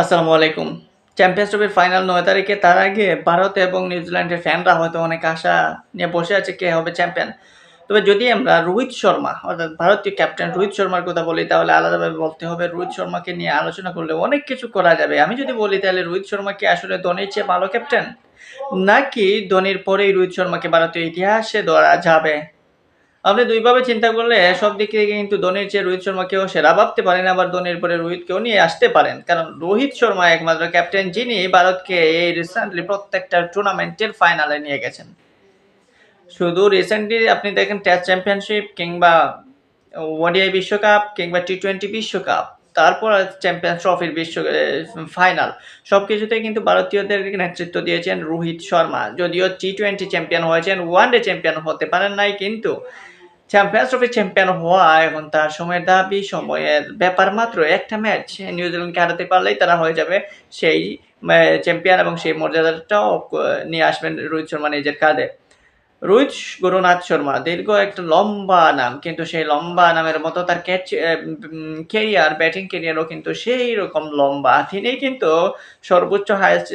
আসসালামু আলাইকুম। চ্যাম্পিয়ন্স ট্রফির ফাইনাল ৯ তারিখে তার আগে ভারত এবং নিউজিল্যান্ডের ফ্যানরা হয়তো অনেক আশা নিয়ে বসে আছে কে হবে চ্যাম্পিয়ন। তবে যদি আমরা রোহিত শর্মা অর্থাৎ ভারতীয় ক্যাপ্টেন রোহিত শর্মার কথা বলি তাহলে আলাদাভাবে বলতে হবে রোহিত শর্মাকে নিয়ে আলোচনা করলে অনেক কিছু করা যাবে। আমি যদি বলি তাহলে রোহিত শর্মা কি আসলে ধোনির চেয়ে ভালো ক্যাপ্টেন? নাকি ধোনির পরেই রোহিত শর্মাকে ভারতীয় ইতিহাসে ধরা যাবে? আপনি ২ ভাবে চিন্তা করলে সব দিক থেকে কিন্তু ধোনির চেয়ে রোহিত শর্মাকেও সেরা ভাবতে পারেন, আবার ধোনির পরে রোহিতকেও নিয়ে আসতে পারেন। কারণ রোহিত শর্মা একমাত্র ক্যাপ্টেন যিনি ভারতকে এই রিসেন্টলি প্রত্যেকটা টুর্নামেন্টের ফাইনালে নিয়ে গেছেন। শুধু রিসেন্টলি আপনি দেখেন টেস্ট চ্যাম্পিয়নশিপ কিংবা ওডিআই বিশ্বকাপ কিংবা টি-20 বিশ্বকাপ, তারপর চ্যাম্পিয়ন্স ট্রফির ফাইনাল সবকিছুতেই কিন্তু ভারতীয়দেরকে নেতৃত্ব দিয়েছেন রোহিত শর্মা। যদিও টি-20 চ্যাম্পিয়ন হয়েছেন, ওয়ানডে চ্যাম্পিয়ন হতে পারেন নাই কিন্তু চ্যাম্পিয়ন্স ট্রফি চ্যাম্পিয়ন হওয়া এখন তার সময়ের দাবি, সময়ের ব্যাপার মাত্র। একটা ম্যাচ নিউজিল্যান্ডকে হারাতে পারলেই তারা হয়ে যাবে সেই চ্যাম্পিয়ন এবং সেই মর্যাদাটাও নিয়ে আসবেন রোহিত শর্মা নিজের কাঁধে। রোহিত গুরুনাথ শর্মা দীর্ঘ একটা লম্বা নাম, কিন্তু সেই লম্বা নামের মতো তার ক্যারিয়ার, ব্যাটিং ক্যারিয়ারও কিন্তু সেই রকম লম্বা। তিনিই কিন্তু সর্বোচ্চ হাইয়েস্ট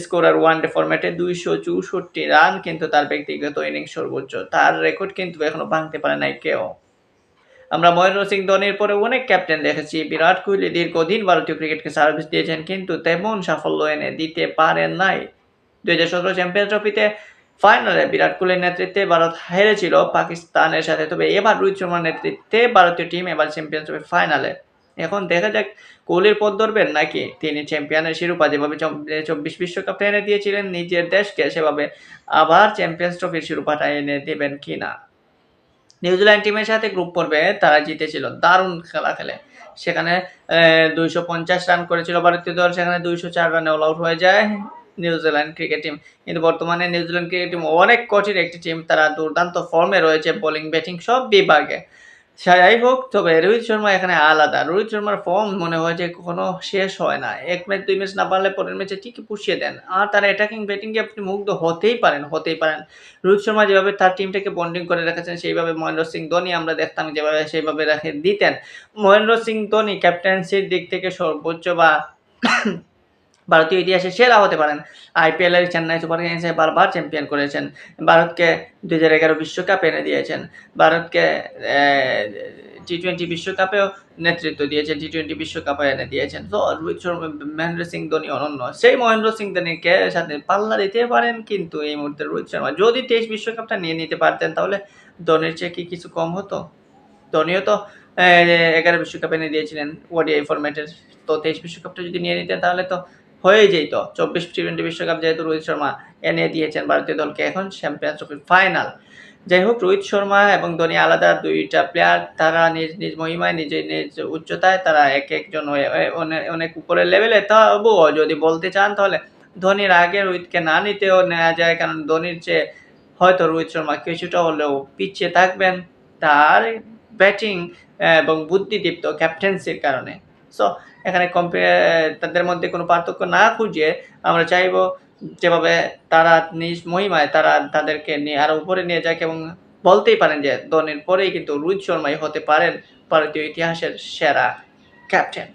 স্কোরার ওয়ানডে ফরম্যাটে ২৬৪ রান কিন্তু তার ব্যক্তিগত ইনিংস সর্বোচ্চ। তার রেকর্ড কিন্তু এখনো ভাঙতে পারে নাই কেউ। আমরা মহেন্দ্র সিং ধোনির পরে অনেক ক্যাপ্টেন দেখেছি। বিরাট কোহলি দীর্ঘদিন ভারতীয় ক্রিকেটকে সার্ভিস দিয়েছেন কিন্তু তেমন সাফল্য এনে দিতে পারেন নাই। ২০১৭ চ্যাম্পিয়ন্স ট্রফিতে ফাইনালে বিরাট কোহলির নেতৃত্বে ভারত হেরেছিল পাকিস্তানের সাথে। তবে এবার রোহিত শর্মার নেতৃত্বে ভারতীয় টিম এবার চ্যাম্পিয়ন্স ট্রফির ফাইনালে। এখন দেখা যাক কোহলির পথ ধরবেন নাকি তিনি চ্যাম্পিয়নের শিরোপা যেভাবে ২৪ বিশ্বকাপটা এনে দিয়েছিলেন নিজের দেশকে, সেভাবে আবার চ্যাম্পিয়ন্স ট্রফির শিরোপাটা এনে দেবেন কিনা। নিউজিল্যান্ড টিমের সাথে গ্রুপ পর্বে তারা জিতেছিল, দারুণ খেলা খেলে। সেখানে ২৫০ রান করেছিল ভারতীয় দল, সেখানে ২০৪ রানে অল আউট হয়ে যায় নিউজিল্যান্ড ক্রিকেট টিম। কিন্তু বর্তমানে নিউজিল্যান্ড ক্রিকেট টিম অনেক কঠিন একটি টিম, তারা দুর্দান্ত ফর্মে রয়েছে বোলিং ব্যাটিং সব বিভাগে। যাই হোক, তবে রোহিত শর্মা এখানে আলাদা। রোহিত শর্মার ফর্ম মনে হয় যে কখনো শেষ হয় না। ১ ম্যাচ ২ ম্যাচ না পারলে পরের ম্যাচে ঠিকই পুষিয়ে দেন। আর তার অ্যাটাকিং ব্যাটিংয়ে আপনি মুগ্ধ হতেই পারেন। রোহিত শর্মা যেভাবে তার টিমটাকে বন্ডিং করে রেখেছেন, সেইভাবে মহেন্দ্র সিং ধোনি আমরা দেখতাম যেভাবে সেইভাবে রেখে দিতেন। মহেন্দ্র সিং ধোনি ক্যাপ্টেন্সির দিক থেকে সর্বোচ্চ বা ভারতীয় ইতিহাসে সেরা হতে পারেন। আইপিএলের চেন্নাই সুপার কিংসে বারবার চ্যাম্পিয়ন করেছেন। ভারতকে ২০১১ বিশ্বকাপ এনে দিয়েছেন। ভারতকে টি-20 বিশ্বকাপেও নেতৃত্ব দিয়েছেন, টি-20 বিশ্বকাপে এনে দিয়েছেন। তো রোহিত শর্মা, মহেন্দ্র সিং ধোনি অনন্য। সেই মহেন্দ্র সিং ধোনিকে সাথে পাল্লা দিতে পারেন কিন্তু এই মুহূর্তে রোহিত শর্মা। যদি ২৩ বিশ্বকাপটা নিয়ে নিতে পারতেন তাহলে ধোনির চেয়ে কি কিছু কম হতো? ধোনিও তো ১১ বিশ্বকাপ এনে দিয়েছিলেন ওডিআই ফরম্যাটের। তো ২৩ বিশ্বকাপটা যদি নিয়ে নিতেন তাহলে তো হয়েই যেত। ২৪ টি-20 বিশ্বকাপ যেহেতু রোহিত শর্মা এনে দিয়েছেন ভারতীয় দলকে, এখন চ্যাম্পিয়ন্স ট্রফির ফাইনাল। যাই হোক, রোহিত শর্মা এবং ধোনি আলাদা ২ টা প্লেয়ার। তারা নিজ মহিমায়, নিজ উচ্চতায় তারা একেকজন অনেক উপরের লেভেলে। তবুও যদি বলতে চান তাহলে ধোনির আগে রোহিতকে না নিতেও নেওয়া যায়। কারণ ধোনির চেয়ে হয়তো রোহিত শর্মা কিছুটা হলেও পিছিয়ে থাকবেন তার ব্যাটিং এবং বুদ্ধিদীপ্ত ক্যাপ্টেন্সির কারণে। সো এখানে তাদের মধ্যে কোনো পার্থক্য না খুঁজে আমরা চাইবো যেভাবে তারা নিজ মহিমায় তারা তাদেরকে নিয়ে আরো উপরে নিয়ে যাক এবং বলতেই পারেন যে ধোনির পরেই কিন্তু রোহিত শর্মাই হতে পারেন ভারতীয় ইতিহাসের সেরা ক্যাপ্টেন।